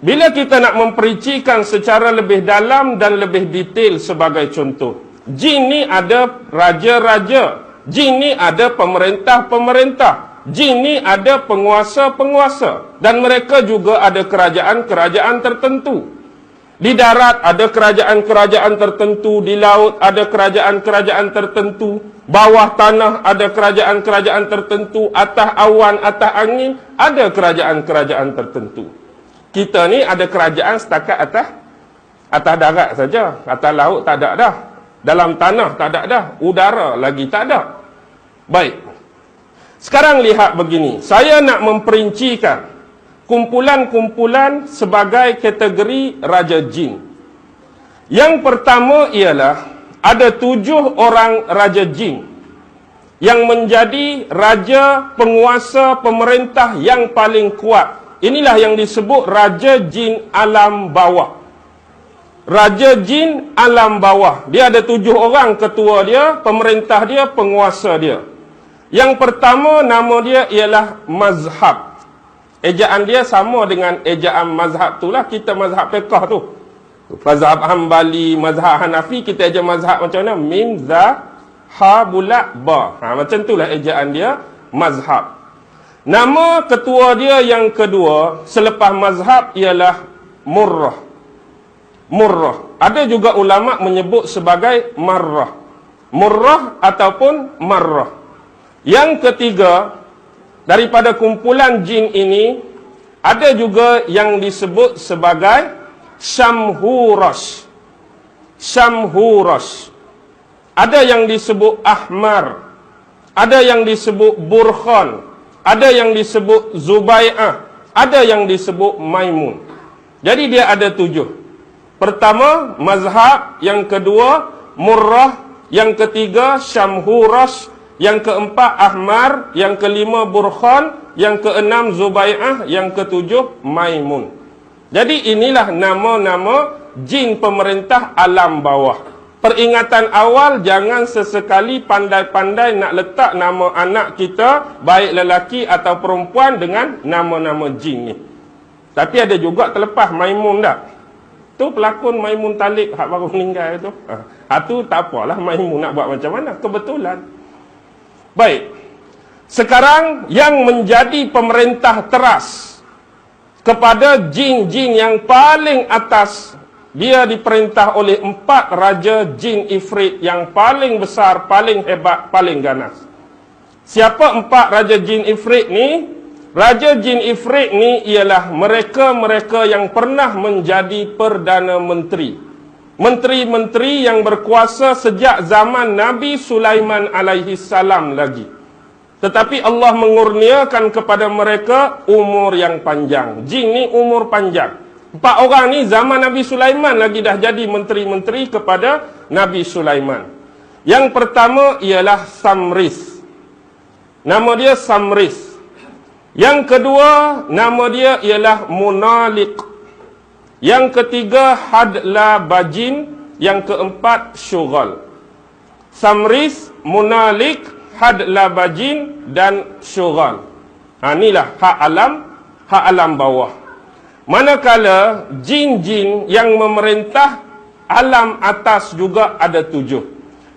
Bila kita nak memperincikan secara lebih dalam dan lebih detail sebagai contoh, jin ni ada raja-raja, jin ni ada pemerintah-pemerintah, jin ni ada penguasa-penguasa, dan mereka juga ada kerajaan-kerajaan tertentu. Di darat ada kerajaan-kerajaan tertentu, di laut ada kerajaan-kerajaan tertentu, bawah tanah ada kerajaan-kerajaan tertentu, atas awan, atas angin ada kerajaan-kerajaan tertentu. Kita ni ada kerajaan setakat atas darat saja, atas laut tak ada dah, dalam tanah tak ada dah, udara lagi tak ada. Baik. Sekarang lihat begini, saya nak memperincikan kumpulan-kumpulan sebagai kategori raja jin. Yang pertama ialah ada 7 orang raja jin yang menjadi raja, penguasa, pemerintah yang paling kuat. Inilah yang disebut raja jin alam bawah. Raja jin alam bawah. Dia ada 7 orang ketua dia, pemerintah dia, penguasa dia. Yang pertama nama dia ialah mazhab. Ejaan dia sama dengan ejaan mazhab tu lah. Kita mazhab fiqh tu. Mazhab Hambali, mazhab Hanafi, kita eja mazhab macam mana? Mim, za, ha, bulat, ba. Macam tu lah ejaan dia, mazhab. Nama ketua dia yang kedua selepas mazhab ialah murrah. Murrah. Ada juga ulama menyebut sebagai marrah. Murrah ataupun marrah. Yang ketiga, daripada kumpulan jin ini, ada juga yang disebut sebagai syamhuras. Syamhuras. Ada yang disebut ahmar. Ada yang disebut burkhan. Ada yang disebut Zubai'ah, ada yang disebut Maimun. Jadi dia ada 7. Pertama, mazhab. Yang kedua, murrah. Yang ketiga, syamhuras. Yang keempat, ahmar. Yang kelima, burkhan. Yang keenam, Zubai'ah. Yang ketujuh, Maimun. Jadi inilah nama-nama jin pemerintah alam bawah. Peringatan awal, jangan sesekali pandai-pandai nak letak nama anak kita, baik lelaki atau perempuan, dengan nama-nama jin ni. Tapi ada juga terlepas Maimun tak? Tu pelakon Maimun Talib hak baru meninggal tu. Tu tak apalah, Maimun nak buat macam mana? Kebetulan. Baik. Sekarang yang menjadi pemerintah teras kepada jin-jin yang paling atas, dia diperintah oleh 4 raja jin ifrit yang paling besar, paling hebat, paling ganas. Siapa 4 raja jin ifrit ni? Raja jin ifrit ni ialah mereka-mereka yang pernah menjadi Perdana Menteri. Menteri-menteri yang berkuasa sejak zaman Nabi Sulaiman alaihi salam lagi. Tetapi Allah mengurniakan kepada mereka umur yang panjang. Jin ni umur panjang. 4 orang ni zaman Nabi Sulaiman lagi dah jadi menteri-menteri kepada Nabi Sulaiman. Yang pertama ialah Samris. Nama dia Samris. Yang kedua, nama dia ialah Munalik. Yang ketiga, Hadlabajin. Yang keempat, Syughal. Samris, Munalik, Hadlabajin dan Syughal. Inilah hak alam bawah. Manakala jin-jin yang memerintah alam atas juga ada 7.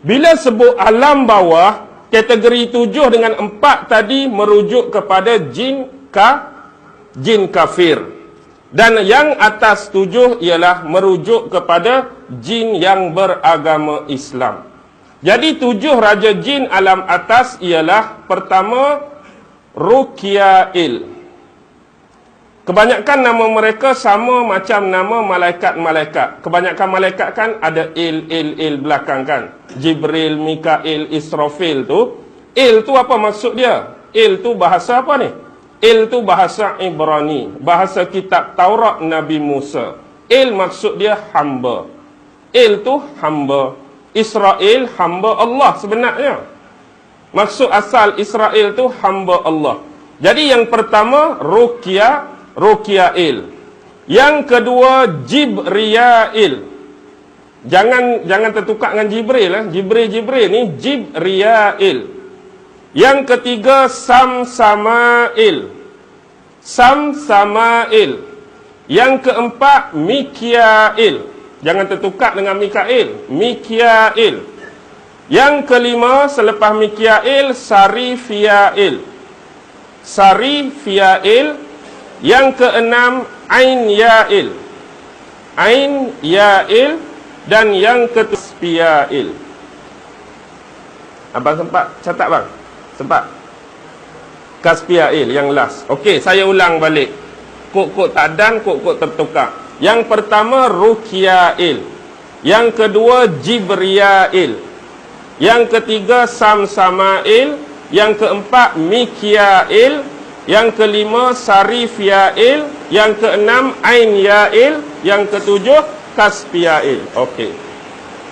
Bila sebut alam bawah, kategori 7 dengan 4 tadi merujuk kepada jin kafir. Dan yang atas 7 ialah merujuk kepada jin yang beragama Islam. Jadi 7 raja jin alam atas ialah pertama, Ruqyail. Kebanyakan nama mereka sama macam nama malaikat-malaikat. Kebanyakan malaikat kan ada il belakang kan. Jibril, Mikail, Israfil tu. Il tu apa maksud dia? Il tu bahasa apa ni? Il tu bahasa Ibrani. Bahasa kitab Taurat Nabi Musa. Il maksud dia hamba. Il tu hamba. Israel hamba Allah sebenarnya. Maksud asal Israel tu hamba Allah. Jadi yang pertama Ruqyail. Yang kedua Jibriyail. Jangan tertukar dengan Jibril lah. Jibril ni Jibriyail. Yang ketiga Samsamail. Yang keempat, Mikyail. Jangan tertukar dengan Mikail. Mikyail. Yang kelima, selepas Mikyail, Sarifyail. Sarifyail. Yang keenam, Ainyail. Ainyail. Dan yang ketujuh, Abang sempat catat bang? Sempat? Kaspiail yang last. Okey, saya ulang balik. Kod-kod tak dan, kod-kod tertukar. Yang pertama, Rukyail. Yang kedua, Jibriyail. Yang ketiga, Samsamail. Yang keempat, Mikyail. Yang kelima, Sarifyail. Yang keenam, Ainyail. Yang ketujuh, Kaspiail. Okey.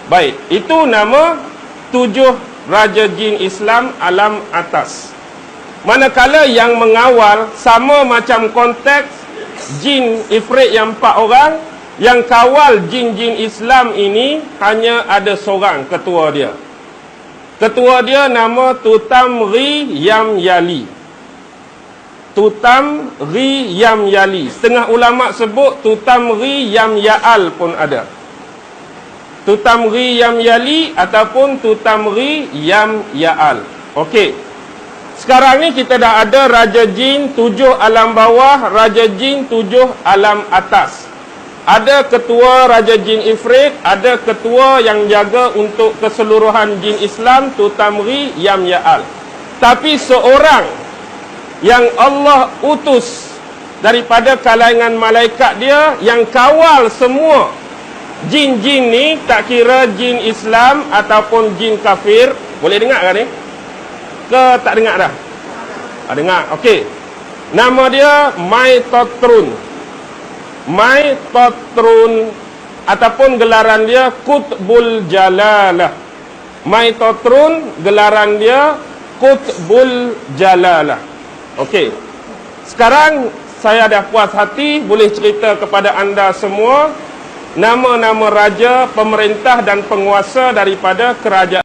Baik, itu nama 7 Raja Jin Islam alam atas. Manakala yang mengawal sama macam konteks jin ifrit yang 4 orang, yang kawal jin-jin Islam ini hanya ada seorang ketua dia. Ketua dia nama Tutamri Yamyali. Tutamri Yamyali. Setengah ulama sebut Tutamri Yamyaal pun ada. Tutamri Yamyali ataupun Tutamri Yamyaal. Okey. Sekarang ni kita dah ada Raja Jin 7 alam bawah, Raja Jin 7 alam atas. Ada ketua Raja Jin Ifrit, ada ketua yang jaga untuk keseluruhan jin Islam, Tutamri Yamyaal. Tapi seorang yang Allah utus daripada kalangan malaikat dia yang kawal semua jin-jin ni, tak kira jin Islam ataupun jin kafir. Boleh dengar kan ni? Ke tak dengar dah? Dengar. Okey. Nama dia Maitotrun. Maitotrun ataupun gelaran dia Qutbul Jalalah. Maitotrun gelaran dia Qutbul Jalalah. Okey. Sekarang saya dah puas hati boleh cerita kepada anda semua nama-nama raja, pemerintah dan penguasa daripada kerajaan